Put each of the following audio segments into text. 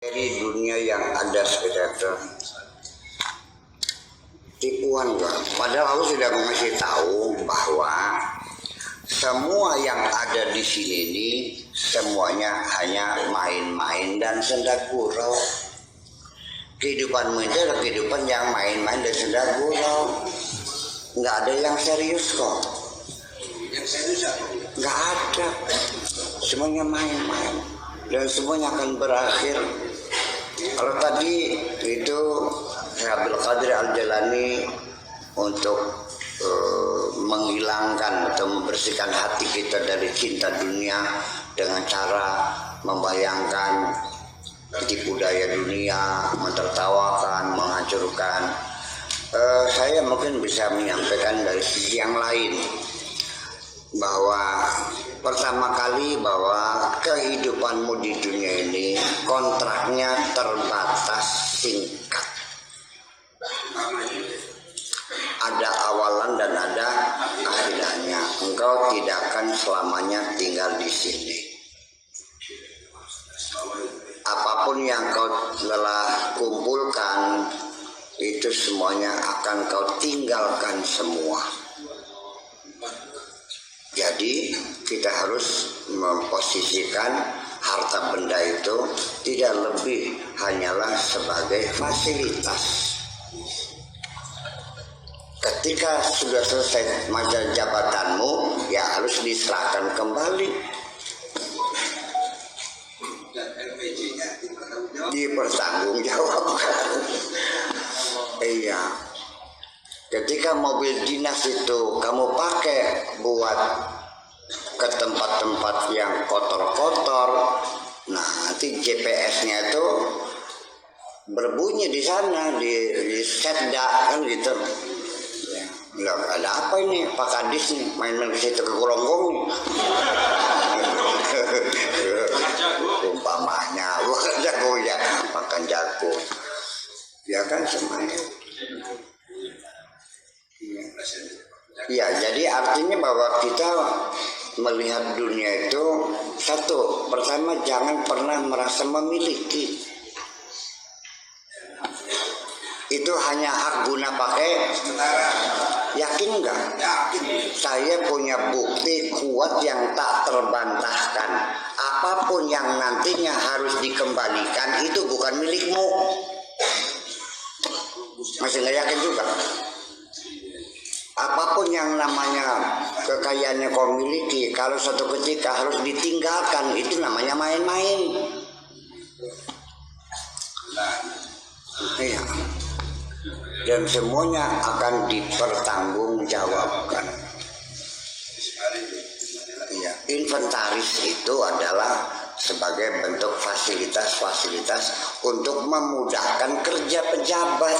Dari dunia yang ada sekitar tipuan kan. Padahal aku sudah mengasih tahu bahwa semua yang ada di sini ini semuanya hanya main-main dan senda gurau. Kehidupanmu itu adalah kehidupan yang main-main dan senda gurau. Nggak ada yang serius kok. Yang serius apa? Nggak ada. Semuanya main-main dan semuanya akan berakhir. Kalau tadi itu Abdul Qadir Al-Jalani untuk menghilangkan atau membersihkan hati kita dari cinta dunia dengan cara membayangkan tipu daya dunia, mentertawakan, menghancurkan. Saya mungkin bisa menyampaikan dari sisi yang lain bahwa pertama kali bahwa kehidupanmu di dunia ini kontraknya terbatas singkat. Ada awalan dan ada akhirnya. Engkau tidak akan selamanya tinggal di sini. Apapun yang kau telah kumpulkan itu semuanya akan kau tinggalkan semua. Jadi kita harus memposisikan harta benda itu tidak lebih hanyalah sebagai fasilitas. Ketika sudah selesai masa jabatanmu, ya harus diserahkan kembali. Dan LPG-nya Dipertanggungjawabkan. Iya. Ketika mobil dinas itu kamu pakai buat ke tempat-tempat yang kotor-kotor, nah nanti GPS-nya itu berbunyi di sana di setda kan gitu. Loh, ada apa ini Pak Kadis nih main-main ke situ ke Golonggong nih. Umpamanya bukan jago ya, makan jago. Ya kan semuanya. Ya, jadi artinya bahwa kita melihat dunia itu satu, pertama jangan pernah merasa memiliki. Itu hanya hak guna pakai. Yakin enggak? Saya punya bukti kuat yang tak terbantahkan. Apapun yang nantinya harus dikembalikan itu bukan milikmu. Masih nggak yakin juga? Apapun yang namanya kekayaan yang kau miliki, kalau suatu ketika harus ditinggalkan, itu namanya main-main. Iya. Dan semuanya akan dipertanggungjawabkan. Iya. Inventaris itu adalah sebagai bentuk fasilitas-fasilitas untuk memudahkan kerja pejabat.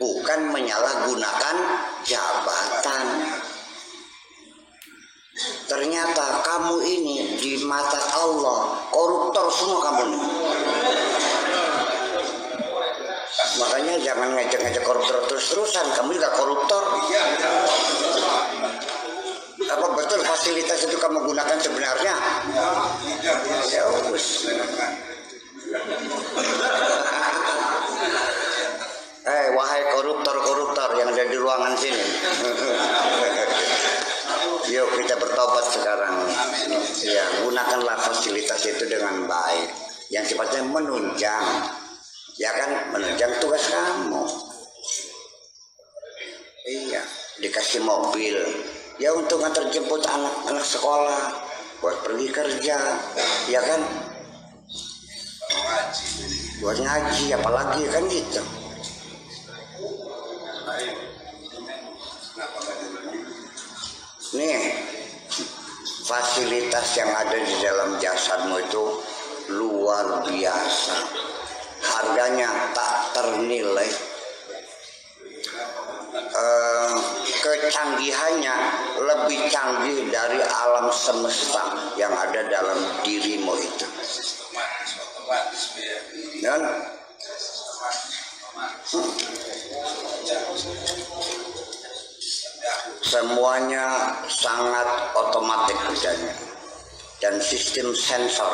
Bukan menyalahgunakan jabatan. Ternyata kamu ini di mata Allah koruptor semua kamu nih. Makanya jangan ngejek-ngejek koruptor terus-terusan. Kamu juga koruptor. Apa betul fasilitas itu kamu gunakan sebenarnya? Ya wis. Wahai koruptor-koruptor yang ada di ruangan sini. Yuk kita bertobat sekarang. Ya, gunakanlah fasilitas itu dengan baik. Yang sifatnya menunjang. Ya kan, menunjang tugas kamu. Iya, dikasih mobil. Ya untuk ngantar jemput anak-anak sekolah, buat pergi kerja, ya kan? Buat ngaji, apalagi kan gitu. Nih, fasilitas yang ada di dalam jasadmu itu luar biasa. Harganya tak ternilai. Kecanggihannya lebih canggih dari alam semesta yang ada dalam dirimu itu. Dan semuanya sangat otomatis kerjanya. dan sistem sensor.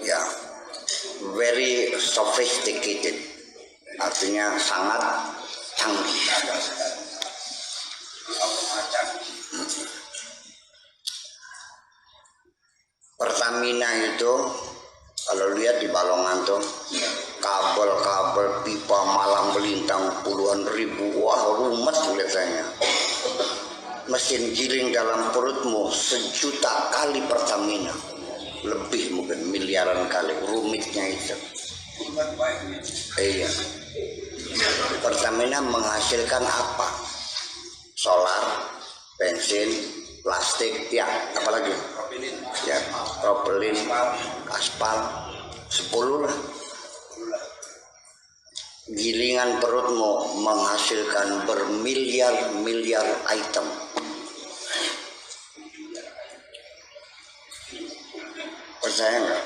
Ya, very sophisticated, artinya sangat canggih. Pertamina itu kalau lihat di Balongan tuh kabel-kabel pipa malang melintang puluhan ribu, wah rumet kelihatannya. Mesin giling dalam perutmu 1 juta kali Pertamina, lebih mungkin miliaran kali rumitnya itu. Iya. Pertamina menghasilkan apa? Solar, bensin, plastik, ya apalagi? Ya, propelin, aspal, 10 lah. Gilingan perutmu menghasilkan bermiliar-miliar item. Percaya nggak?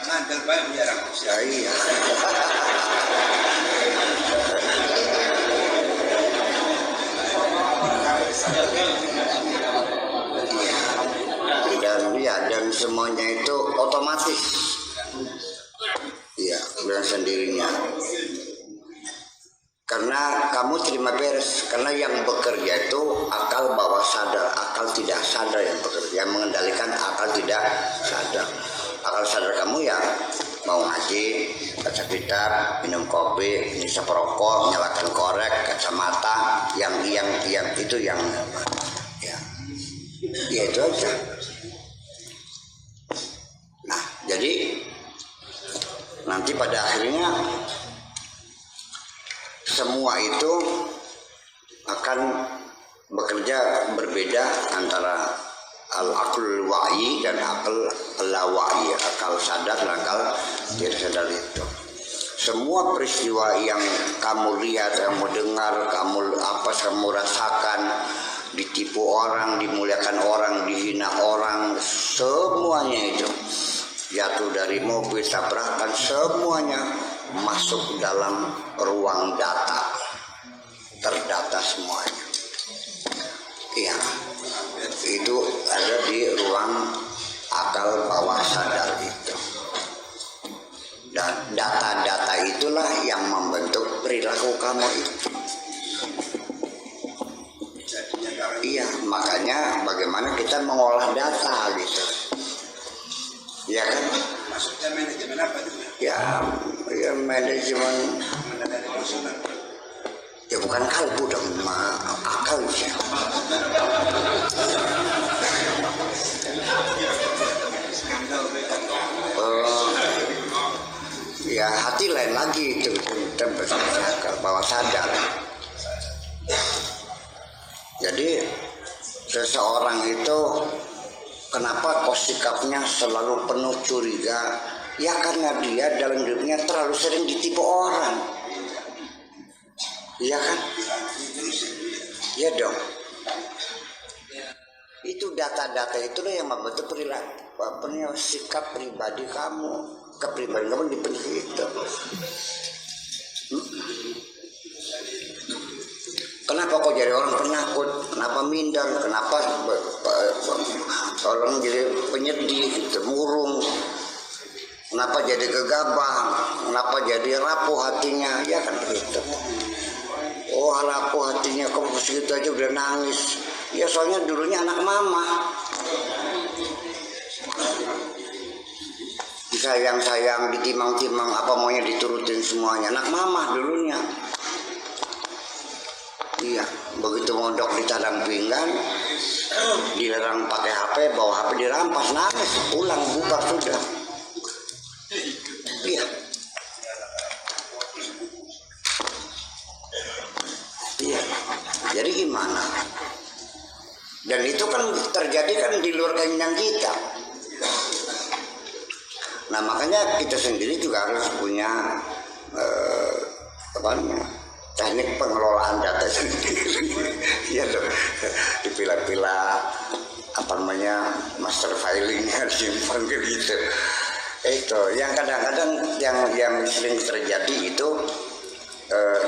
Ngandel bae biar aku. Ya iya. Dan semuanya itu otomatis. Iya, dengan sendirinya. Karena kamu terima beres. Karena yang bekerja itu akal bawah sadar, akal tidak sadar yang bekerja, yang mengendalikan akal tidak sadar. Akal sadar kamu ya mau ngaji, baca kitab, minum kopi, ngisap rokok, nyalakan korek, kacamata, yang itu yang ya itu aja. Nah, jadi nanti pada akhirnya semua itu akan bekerja berbeda antara al-aql wa'yi dan akal la-wa'yi, akal sadar dan akal tidak sadar itu. Semua peristiwa yang kamu lihat, kamu dengar, kamu rasakan, ditipu orang, dimuliakan orang, dihina orang, semuanya itu jatuh dari mobil, tabrakan, semuanya masuk dalam ruang data, terdata semuanya. Iya, itu ada di ruang akal bawah sadar itu. Dan data-data itulah yang membentuk perilaku kamu itu. Iya, makanya bagaimana kita mengolah data gitu. Ya kan? Maksudnya manajemen apa itu? Ya manajemen. Ya bukan kalbu dong, akal ya. Ya hati lain lagi itu akal bawah sadar. Jadi seseorang itu kenapa kok sikapnya selalu penuh curiga? Ya karena dia dalam hidupnya terlalu sering ditipu orang. Iya kan? Iya dong. Itu data-data itulah yang membentuk perilaku, sikap pribadi kamu. Kepribadian kamu dibentuk itu. Kenapa kok jadi orang penakut? Kenapa minder? Kenapa orang jadi penyedih, temurung? Kenapa jadi gegabah? Kenapa jadi rapuh hatinya? Ya kan begitu. Oh rapuh hatinya, kok segitu aja udah nangis. Ya soalnya dulunya anak mama. Disayang-sayang, ditimang-timang, apa maunya diturutin semuanya. Anak mama dulunya. Iya, begitu mondok di tadang pinggan, dilarang pakai HP, bawa HP dirampas, nangis, pulang buka sudah. Iya. Iya. Jadi gimana? Dan itu kan terjadi kan di luar keinginan kita. Nah makanya kita sendiri juga harus punya teknik pengelolaan data sendiri. Iya dong, dipilah-pilah master filingnya disimpan gitu. Itu yang kadang-kadang yang sering terjadi itu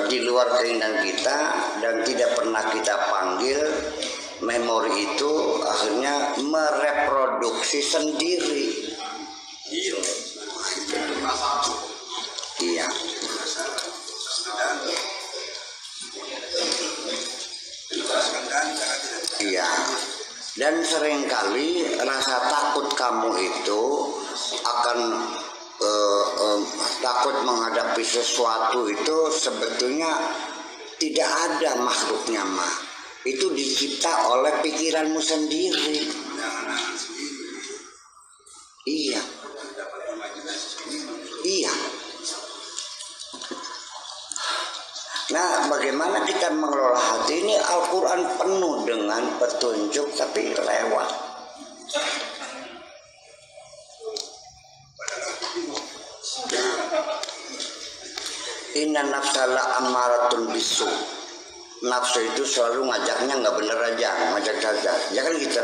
di luar keinginan kita dan tidak pernah kita panggil, memori itu akhirnya mereproduksi sendiri. Iya. Iya. Dan seringkali rasa takut kamu itu akan takut menghadapi sesuatu itu sebetulnya tidak ada makhluknya mah. Itu dicipta oleh pikiranmu sendiri. Iya. Iya. Nah, bagaimana kita mengelola hati ini? Al-Quran penuh dengan petunjuk tapi lewat. Inna nafsala ammaratun bisu. Nafsu itu selalu ngajaknya nggak bener aja, ngajak saja. Jangan gitu.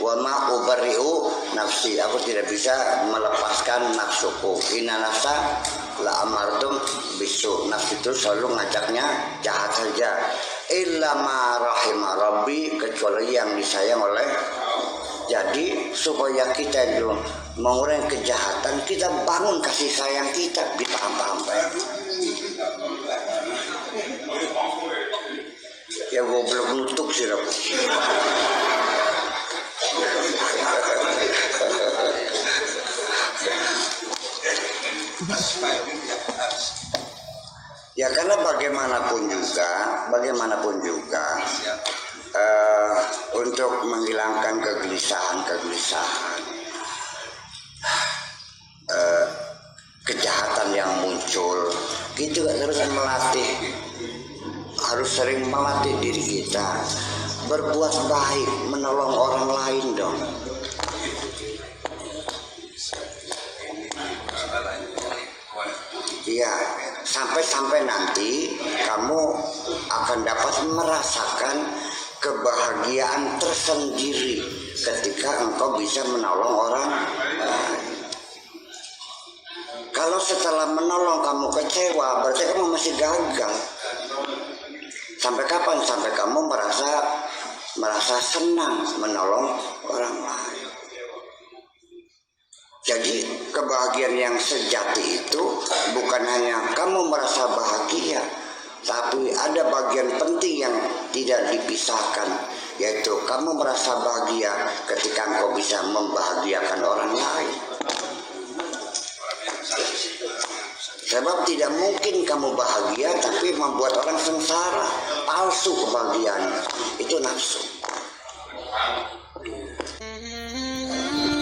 Wa ma ubari'u nafsi. Aku tidak bisa melepaskan nafsuku. Inna nafsa la amaratum bisu. Nafsu itu selalu ngajaknya jahat saja. Illa ma rahimah rabbi, kecuali yang disayang oleh. Jadi supaya kita itu mengurangi kejahatan, kita bangun kasih sayang kita, dipaham-paham baik. Ya goblok nutuk sih Rob. Ya karena bagaimanapun juga untuk menghilangkan kegelisahan kejahatan yang muncul, kita harus sering melatih diri kita berbuat baik, menolong orang lain dong. Iya, sampai nanti kamu akan dapat merasakan kebahagiaan tersendiri ketika engkau bisa menolong orang lain. Kalau setelah menolong kamu kecewa, berarti kamu masih gagal. Sampai kapan? Sampai kamu merasa senang menolong orang lain. Jadi kebahagiaan yang sejati itu bukan hanya kamu merasa bahagia, tapi ada bagian penting yang tidak dipisahkan, yaitu kamu merasa bahagia ketika engkau bisa membahagiakan orang lain. Sebab tidak mungkin kamu bahagia tapi membuat orang sengsara, palsu kebahagiaan. Itu nafsu.